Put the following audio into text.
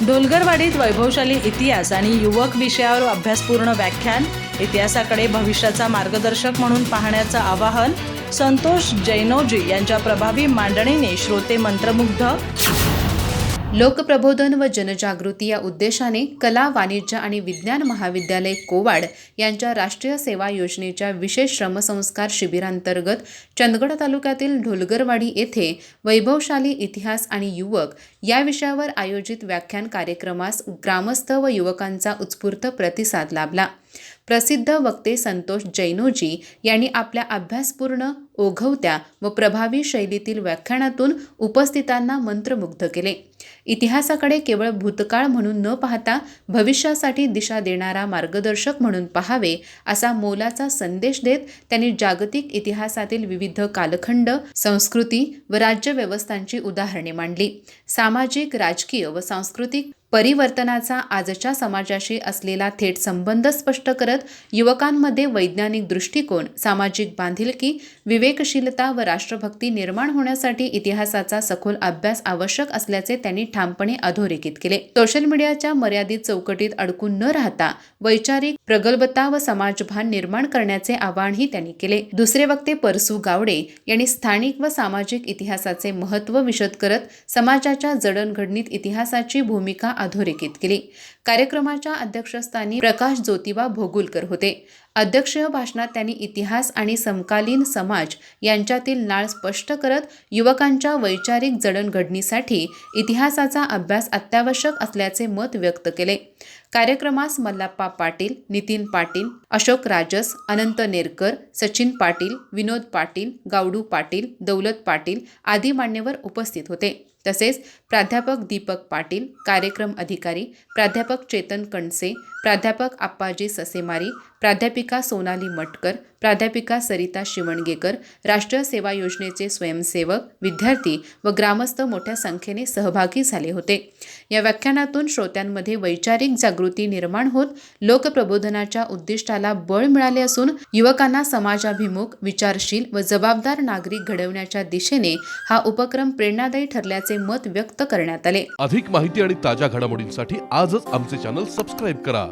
ढोलगरवाडीत वैभवशाली इतिहास आणि युवक विषयावर अभ्यासपूर्ण व्याख्यान. इतिहासाकडे भविष्याचा मार्गदर्शक म्हणून पाहण्याचं आवाहन. संतोष जैनोजी यांच्या प्रभावी मांडणीने श्रोते मंत्रमुग्ध. लोकप्रबोधन व जनजागृती या उद्देशाने कला, वाणिज्य आणि विज्ञान महाविद्यालय कोवाड यांच्या राष्ट्रीय सेवा योजनेच्या विशेष श्रमसंस्कार शिबिरांतर्गत चंदगड तालुक्यातील ढोलगरवाडी येथे वैभवशाली इतिहास आणि युवक या विषयावर आयोजित व्याख्यान कार्यक्रमास ग्रामस्थ व युवकांचा उत्स्फूर्त प्रतिसाद लाभला. प्रसिद्ध वक्ते संतोष जैनोजी यांनी आपल्या अभ्यासपूर्ण, ओघवत्या व प्रभावी शैलीतील व्याख्यानातून उपस्थितांना मंत्रमुग्ध केले. इतिहासाकडे केवळ भूतकाळ म्हणून न पाहता भविष्यासाठी दिशा देणारा मार्गदर्शक म्हणून पाहावे असा मोलाचा संदेश देत त्यांनी जागतिक इतिहासातील विविध कालखंड, संस्कृती व राज्यव्यवस्थांची उदाहरणे मांडली. सामाजिक, राजकीय व सांस्कृतिक परिवर्तनाचा आजच्या समाजाशी असलेला थेट संबंध स्पष्ट करत युवकांमध्ये वैज्ञानिक दृष्टिकोन, सामाजिक बांधिलकी, विवेकशीलता व राष्ट्रभक्ती निर्माण होण्यासाठी इतिहासाचा सखोल अभ्यास आवश्यक असल्याचे त्यांनी ठामपणे अधोरेखित केले. सोशल मीडियाच्या मर्यादित चौकटीत अडकून न राहता वैचारिक प्रगल्भता व समाजभान निर्माण करण्याचे आवाहनही त्यांनी केले. दुसरे वक्ते परसू गावडे यांनी स्थानिक व सामाजिक इतिहासाचे महत्त्व विशद करत समाजाच्या जडणघडणीत इतिहासाची भूमिका अधोरेखित केली. कार्यक्रमाच्या अध्यक्षस्थानी प्रकाश ज्योतिबा भोगुलकर होते. अध्यक्षीय भाषणात त्यांनी इतिहास आणि समकालीन समाज यांच्यातील नाळ स्पष्ट करत युवकांच्या वैचारिक जडणघडणीसाठी इतिहासाचा अभ्यास अत्यावश्यक असल्याचे मत व्यक्त केले. कार्यक्रमास मल्लाप्पा पाटील, नितीन पाटील, अशोक राजस, अनंत नेरकर, सचिन पाटील, विनोद पाटील, गावडू पाटील, दौलत पाटील आदी मान्यवर उपस्थित होते. तसेच प्राध्यापक दीपक पाटील, कार्यक्रम अधिकारी प्राध्यापक चेतन कणसे, प्राध्यापक आप्पाजी ससेमारी, प्राध्यापिका सोनाली मटकर, प्राध्यापिका सरिता शिवणगेकर, राष्ट्रीय सेवा योजनेचे स्वयंसेवक, विद्यार्थी व ग्रामस्थ मोठ्या संख्येने सहभागी झाले होते. या व्याख्यानातून श्रोत्यांमध्ये वैचारिक जागृती निर्माण होत लोकप्रबोधनाच्या उद्दिष्टाला बळ मिळाले असून युवकांना समाजाभिमुख, विचारशील व जबाबदार नागरिक घडवण्याच्या दिशेने हा उपक्रम प्रेरणादायी ठरल्याचे मत व्यक्त करण्यात आले. अधिक माहिती आणि ताज्या घडामोडींसाठी आजच आमचे चॅनल सबस्क्राईब करा.